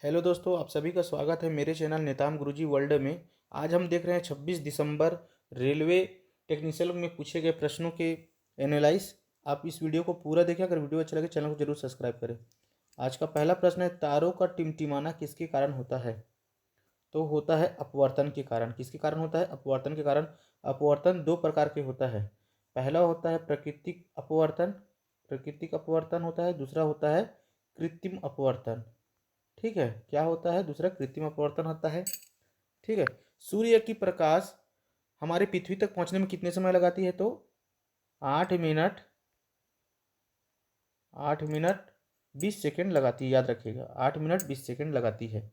Hello दोस्तों, आप सभी का स्वागत है मेरे चैनल नेताम गुरुजी वर्ल्ड में। आज हम देख रहे हैं 26 दिसंबर रेलवे टेक्निशियल में पूछे गए प्रश्नों के एनालाइज। आप इस वीडियो को पूरा देखें। अगर वीडियो अच्छा लगे चैनल को जरूर सब्सक्राइब करें। आज का पहला प्रश्न है, तारों का टिमटिमाना किसके कारण होता है? तो होता है अपवर्तन के कारण। किसके कारण होता है? अपवर्तन के कारण। अपवर्तन दो प्रकार के होता है। पहला होता है प्राकृतिक अपवर्तन, प्राकृतिक अपवर्तन होता है। दूसरा होता है कृत्रिम अपवर्तन। ठीक है, क्या होता है? दूसरा कृत्रिम अपवर्तन होता है। ठीक है। सूर्य की प्रकाश हमारे पृथ्वी तक पहुंचने में कितने समय लगाती है? तो 8 मिनट 8 मिनट 20 सेकेंड लगाती है। याद रखिएगा, 8 मिनट 20 सेकेंड लगाती है।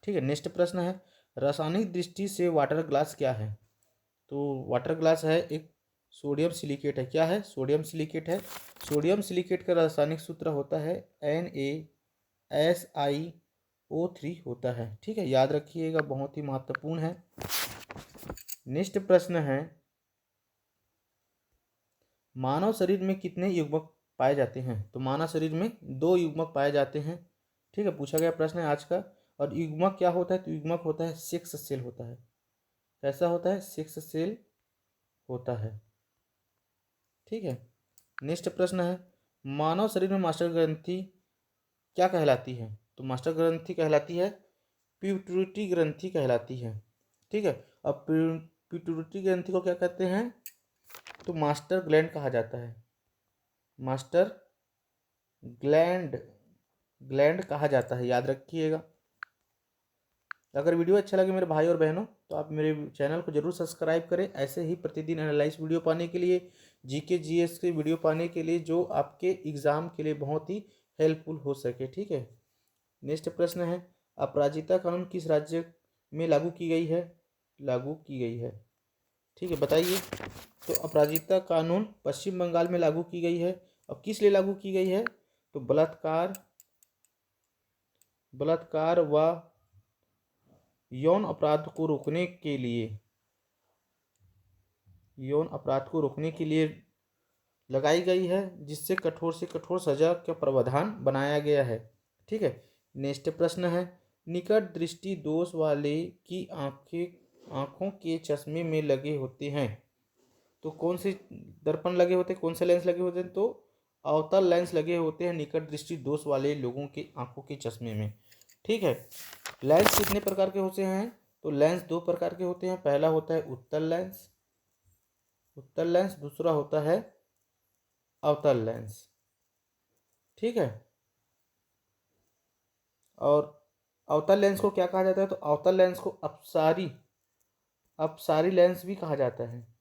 ठीक है। नेक्स्ट प्रश्न है, रासायनिक दृष्टि से वाटर ग्लास क्या है? तो वाटर ग्लास है एक सोडियम सिलिकेट है। क्या है? सोडियम सिलिकेट है। सोडियम सिलिकेट का रासायनिक सूत्र होता है NaSiO3 होता है। ठीक है, याद रखिएगा, बहुत ही महत्वपूर्ण है। नेक्स्ट प्रश्न है, मानव शरीर में कितने युग्मक पाए जाते हैं? तो मानव शरीर में 2 युग्मक पाए जाते हैं। ठीक है, पूछा गया प्रश्न है आज का। और युग्मक क्या होता है? तो युग्मक होता है सेक्स सेल होता है। कैसा होता है? सेक्स सेल होता है। ठीक है। नेक्स्ट प्रश्न है, मानव शरीर में मास्टर ग्रंथि क्या कहलाती है? तो मास्टर ग्रंथि कहलाती है पिट्यूटरी ग्रंथि कहलाती है। ठीक है। अब पिट्यूटरी ग्रंथि को क्या कहते हैं? तो मास्टर ग्लैंड कहा जाता है। मास्टर ग्लैंड ग्लैंड कहा जाता है। याद रखिएगा। अगर वीडियो अच्छा लगे मेरे भाई और बहनों, तो आप मेरे चैनल को जरूर सब्सक्राइब करें। ऐसे ही प्रतिदिन एनालाइज वीडियो पाने के लिए, जीके जीएस के वीडियो पाने के लिए, जो आपके एग्ज़ाम के लिए बहुत ही हेल्पफुल हो सके। ठीक है। नेक्स्ट प्रश्न है, अपराजिता कानून किस राज्य में लागू की गई है? लागू की गई है। ठीक है, बताइए। तो अपराजिता कानून पश्चिम बंगाल में लागू की गई है। और किस लिए लागू की गई है? तो बलात्कार बलात्कार व यौन अपराध को रोकने के लिए, यौन अपराध को रोकने के लिए लगाई गई है, जिससे कठोर से कठोर सजा का प्रावधान बनाया गया है। ठीक है। नेक्स्ट प्रश्न है, निकट दृष्टि दोष वाले की आंखों के चश्मे में लगे होते हैं। तो कौन से दर्पण लगे होते हैं? कौन से लेंस लगे होते हैं? तो अवतल लेंस लगे होते हैं निकट दृष्टि दोष वाले लोगों के आंखों के चश्मे में। ठीक है। लेंस कितने प्रकार के होते हैं? तो लेंस 2 प्रकार के होते हैं। पहला होता है उत्तल लेंस, दूसरा होता है अवतल लेंस। ठीक है। और अवतल लेंस को क्या कहा जाता है? तो अवतल लेंस को अपसारी लेंस भी कहा जाता है।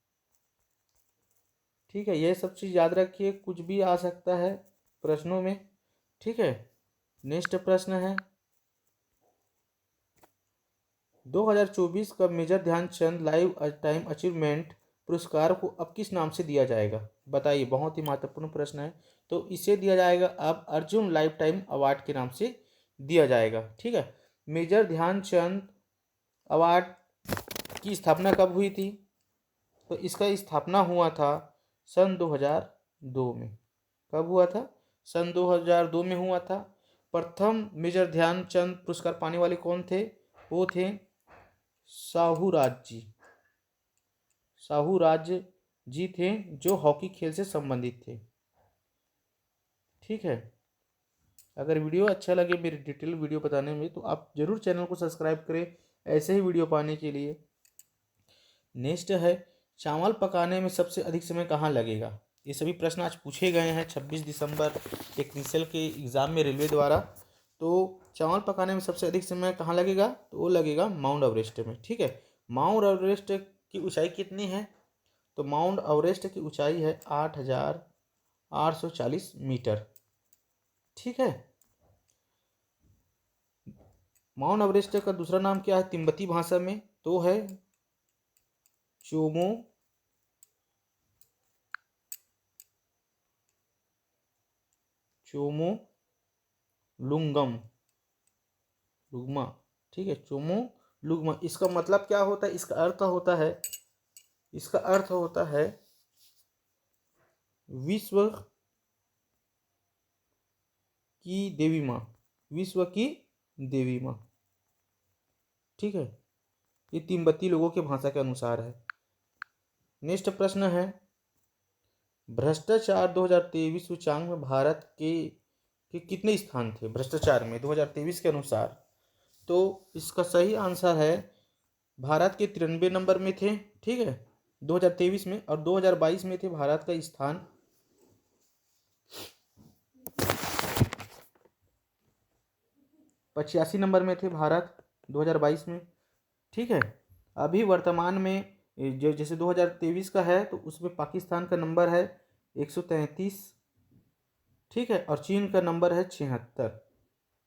ठीक है, ये सब चीज़ याद रखिए, कुछ भी आ सकता है प्रश्नों में। ठीक है। नेक्स्ट प्रश्न है, 2024 का major Dhyanchand life time achievement पुरस्कार को अब किस नाम से दिया जाएगा? बताइए, बहुत ही महत्वपूर्ण प्रश्न है। तो इसे दिया जाएगा अब अर्जुन लाइफ टाइम अवार्ड के नाम से दिया जाएगा। ठीक है। मेजर ध्यानचंद अवार्ड की स्थापना कब हुई थी? तो इसका स्थापना हुआ था सन 2002 में। कब हुआ था? सन 2002 में हुआ था। प्रथम मेजर ध्यानचंद पुरस्कार पाने वाले कौन थे? वो थे साहूराज जी। साहूराज जी थे, जो हॉकी खेल से संबंधित थे। ठीक है। अगर वीडियो अच्छा लगे मेरी डिटेल वीडियो बताने में, तो आप जरूर चैनल को सब्सक्राइब करें ऐसे ही वीडियो पाने के लिए। नेक्स्ट है, चावल पकाने में सबसे अधिक समय कहाँ लगेगा? ये सभी प्रश्न आज पूछे गए हैं 26 दिसंबर टेक्निशियल के एग्ज़ाम में रेलवे द्वारा। तो चावल पकाने में सबसे अधिक समय कहाँ लगेगा? तो वो लगेगा माउंट एवरेस्ट में। ठीक है। माउंट एवरेस्ट की ऊंचाई कितनी है? तो माउंट एवरेस्ट की ऊंचाई है 8,840 मीटर। ठीक है। माउंट एवरेस्ट का दूसरा नाम क्या है तिब्बती भाषा में? तो है चोमो चोमो लुंगम लुग्मा। ठीक है, चोमो लुग्मा। इसका मतलब क्या होता है? इसका अर्थ होता है विश्व की देवी माँ। विश्व की देवी माँ। ठीक है, ये तिब्बती लोगों के भाषा के अनुसार है। नेक्स्ट प्रश्न है, भ्रष्टाचार 2023 सूचांक में भारत के कितने स्थान थे भ्रष्टाचार में 2023 के अनुसार? तो इसका सही आंसर है भारत के 93 नंबर में थे। ठीक है, 2023 में, और 2022 में थे भारत का स्थान 85 नंबर में थे भारत 2022 में। ठीक है, अभी वर्तमान में जो जैसे 2023 का है तो उसमें पाकिस्तान का नंबर है 133। ठीक है, और चीन का नंबर है 76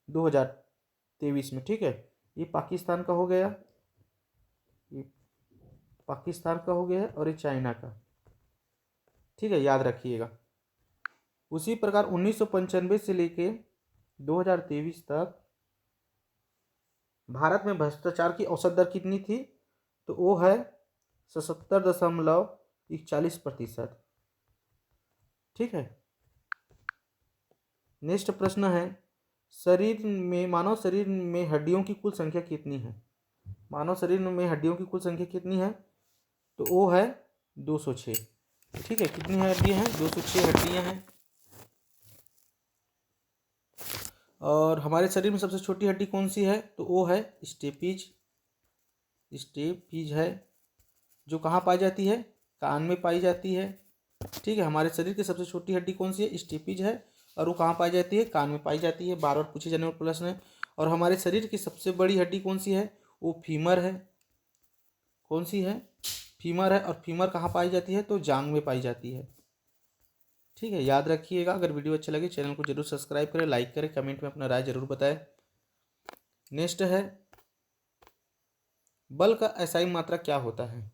2023 में। ठीक है, ये पाकिस्तान का हो गया, ये पाकिस्तान का हो गया और ये चाइना का। ठीक है, याद रखिएगा। उसी प्रकार 1995 से लेके 2023 तक भारत में भ्रष्टाचार की औसत दर कितनी थी? तो वो है 77.41%। ठीक है, नेक्स्ट प्रश्न है, मानव शरीर में हड्डियों की कुल संख्या कितनी है? मानव शरीर में हड्डियों की कुल संख्या कितनी है? तो वो है 206। ठीक है, कितनी हड्डियां हैं? 206 हड्डियां हैं। और हमारे शरीर में सबसे छोटी हड्डी कौन सी है? तो वो है स्टेपीज। स्टेपीज है, जो कहाँ पाई जाती है? कान में पाई जाती है। ठीक है, हमारे शरीर की सबसे छोटी हड्डी कौन सी है? स्टेपीज है, और वो कहाँ पाई जाती है? कान में पाई जाती है। बार बार पूछे जाने वाला प्रश्न है। और हमारे शरीर की सबसे बड़ी हड्डी कौन सी है? वो फीमर है। कौन सी है? फीमर है। और फीमर कहाँ पाई जाती है? तो जांग में पाई जाती है। ठीक है, याद रखिएगा। अगर वीडियो अच्छा लगे चैनल को जरूर सब्सक्राइब करें, लाइक करें, कमेंट में अपना राय जरूर बताएं। नेक्स्ट है, बल का एसआई मात्रक क्या होता है?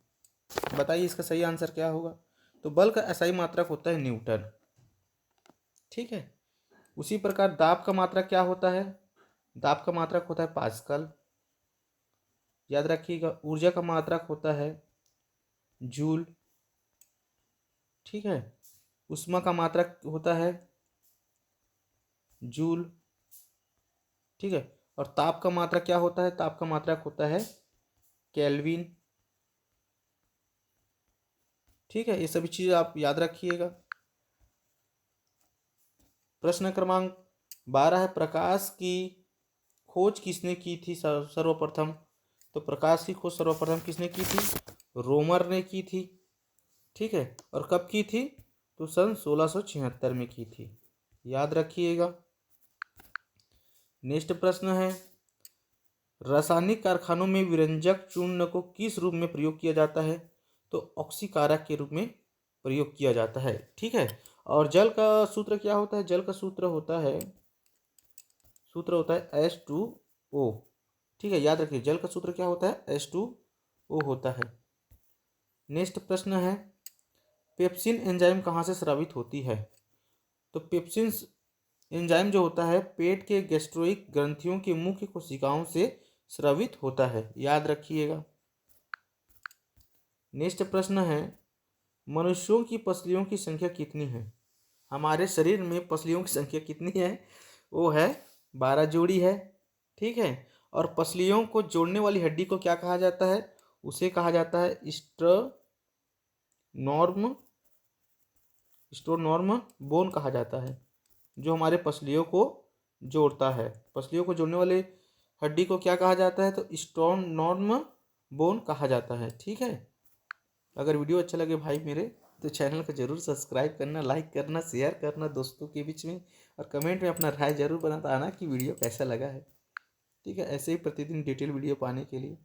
बताइए इसका सही आंसर क्या होगा? तो बल का एसआई मात्रक होता है न्यूटन। ठीक है, उसी प्रकार दाब का मात्रक क्या होता है? दाब का मात्रक होता है पास्कल। याद रखिएगा। ऊर्जा का मात्रक होता है जूल। ठीक है, उष्मा का मात्रक होता है जूल। ठीक है, और ताप का मात्रक क्या होता है? ताप का मात्रक होता है केल्विन। ठीक है, ये सभी चीज़ आप याद रखिएगा। प्रश्न क्रमांक 12 है, प्रकाश की खोज किसने की थी सर्वप्रथम? तो प्रकाश की खोज सर्वप्रथम किसने की थी? रोमर ने की थी। ठीक है, और कब की थी? तो सन 1676 में की थी। याद रखिएगा। नेक्स्ट प्रश्न है, रासायनिक कारखानों में विरंजक चूर्ण को किस रूप में प्रयोग किया जाता है? तो ऑक्सीकारक के रूप में प्रयोग किया जाता है। ठीक है, और जल का सूत्र क्या होता है? जल का सूत्र होता है H2O। ठीक है, याद रखिए, जल का सूत्र क्या होता है? H2O होता है। नेक्स्ट प्रश्न है, पेप्सिन एंजाइम कहाँ से स्रावित होती है? तो पेप्सिन एंजाइम जो होता है पेट के गैस्ट्रोइक ग्रंथियों की मुख्य कोशिकाओं से स्रावित होता है। याद रखिएगा। नेक्स्ट प्रश्न है, मनुष्यों की पसलियों की संख्या कितनी है? हमारे शरीर में पसलियों की संख्या कितनी है? वो है 12 जोड़ी है। ठीक है, और पसलियों को जोड़ने वाली हड्डी को क्या कहा जाता है? उसे कहा जाता है स्टोनॉर्म बोन कहा जाता है, जो हमारे पसलियों को जोड़ता है। पसलियों को जोड़ने वाले हड्डी को क्या कहा जाता है? तो स्टोनॉर्म बोन कहा जाता है। ठीक है, अगर वीडियो अच्छा लगे भाई मेरे, तो चैनल को जरूर सब्सक्राइब करना, लाइक करना, शेयर करना दोस्तों के बीच में, और कमेंट में अपना राय जरूर बताना कि वीडियो कैसा लगा है। ठीक है, ऐसे ही प्रतिदिन डिटेल वीडियो पाने के लिए।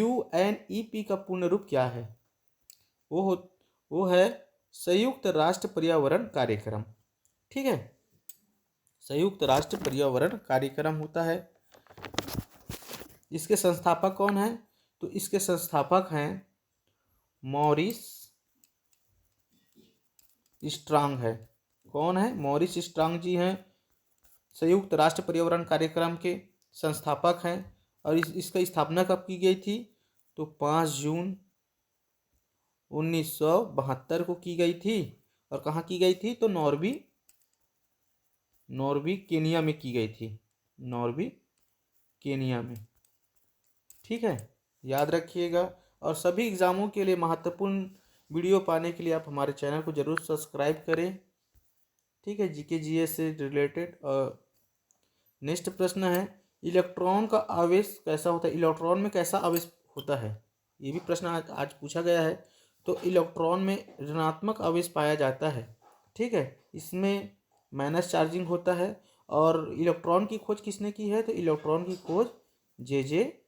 UNEP का पूर्ण रूप क्या है? वो है संयुक्त राष्ट्र पर्यावरण कार्यक्रम। ठीक है, संयुक्त राष्ट्र पर्यावरण कार्यक्रम होता है। इसके संस्थापक कौन है? तो इसके संस्थापक हैं मॉरिस स्ट्रांग है। कौन है? मॉरिस स्ट्रांग जी हैं, संयुक्त राष्ट्र पर्यावरण कार्यक्रम के संस्थापक हैं। और इसका स्थापना कब की गई थी? तो 5 जून 1972 को की गई थी। और कहाँ की गई थी? तो नॉर्वी केनिया में की गई थी। नॉर्वी केनिया में। ठीक है, याद रखिएगा। और सभी एग्ज़ामों के लिए महत्वपूर्ण वीडियो पाने के लिए आप हमारे चैनल को ज़रूर सब्सक्राइब करें। ठीक है, जीके जीएस से रिलेटेड। नेक्स्ट प्रश्न है, इलेक्ट्रॉन का आवेश कैसा होता है? इलेक्ट्रॉन में कैसा आवेश होता है? ये भी प्रश्न आज पूछा गया है। तो इलेक्ट्रॉन में ऋणात्मक आवेश पाया जाता है। ठीक है, इसमें माइनस चार्जिंग होता है। और इलेक्ट्रॉन की खोज किसने की है? तो इलेक्ट्रॉन की खोज जे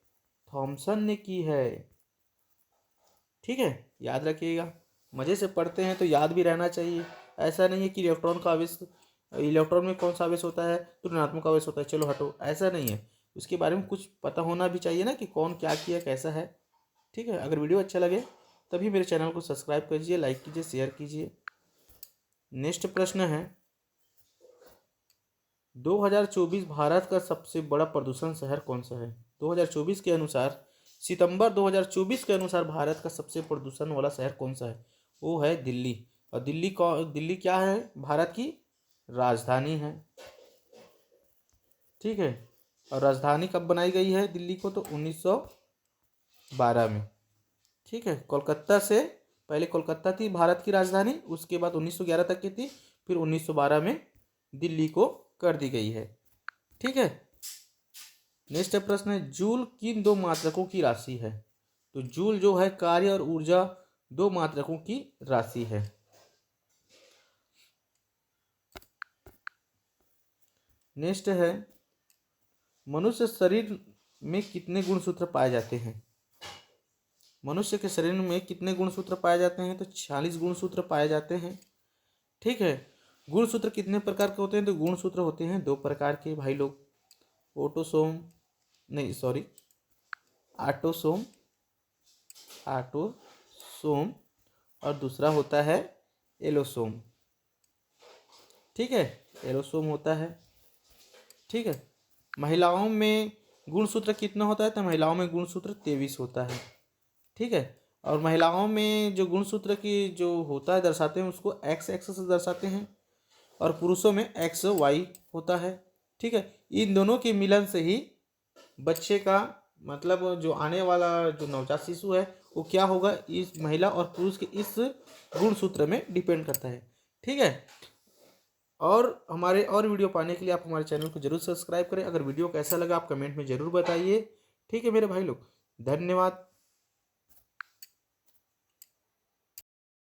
थॉमसन ने की है। ठीक है, याद रखिएगा। मज़े से पढ़ते हैं तो याद भी रहना चाहिए। ऐसा नहीं है कि इलेक्ट्रॉन में कौन सा आवेश होता है तो ऋणात्मक आवेश होता है, चलो हटो, ऐसा नहीं है। उसके बारे में कुछ पता होना भी चाहिए ना कि कौन क्या किया, कैसा है। ठीक है, अगर वीडियो अच्छा लगे तभी मेरे चैनल को सब्सक्राइब कीजिए, लाइक कीजिए, शेयर कीजिए। नेक्स्ट प्रश्न है, 2024 भारत का सबसे बड़ा प्रदूषण शहर कौन सा है? 2024 के अनुसार, सितंबर 2024 के अनुसार भारत का सबसे प्रदूषण वाला शहर कौन सा है? वो है दिल्ली। और दिल्ली क्या है? भारत की राजधानी है। ठीक है, और राजधानी कब बनाई गई है दिल्ली को? तो 1912 में। ठीक है, कोलकाता से पहले कोलकाता थी भारत की राजधानी, उसके बाद 1911 तक की थी, फिर 1912 में दिल्ली को कर दी गई है। ठीक है, नेक्स्ट प्रश्न है, जूल किन दो मात्रकों की राशि है? तो जूल जो है कार्य और ऊर्जा, दो मात्रकों की राशि है। नेक्स्ट है, मनुष्य शरीर में कितने गुणसूत्र पाए जाते हैं? मनुष्य के शरीर में कितने गुणसूत्र पाए जाते हैं? तो 46 गुणसूत्र पाए जाते हैं। ठीक है, गुणसूत्र कितने प्रकार के होते हैं? तो गुणसूत्र होते हैं दो प्रकार के भाई लोग, आटोसोम और दूसरा होता है एलोसोम। ठीक है, एलोसोम होता है। ठीक है, महिलाओं में गुणसूत्र कितना होता है? तो महिलाओं में गुणसूत्र 23 होता है। ठीक है, और महिलाओं में जो गुणसूत्र की जो होता है दर्शाते हैं उसको एक्स एक्स से दर्शाते हैं, और पुरुषों में एक्स वाई होता है। ठीक है, इन दोनों के मिलन से ही बच्चे का मतलब जो आने वाला जो नवजात शिशु है वो क्या होगा, इस महिला और पुरुष के इस गुणसूत्र में डिपेंड करता है। ठीक है, और हमारे और वीडियो पाने के लिए आप हमारे चैनल को जरूर सब्सक्राइब करें। अगर वीडियो कैसा लगा आप कमेंट में ज़रूर बताइए। ठीक है मेरे भाई लोग, धन्यवाद।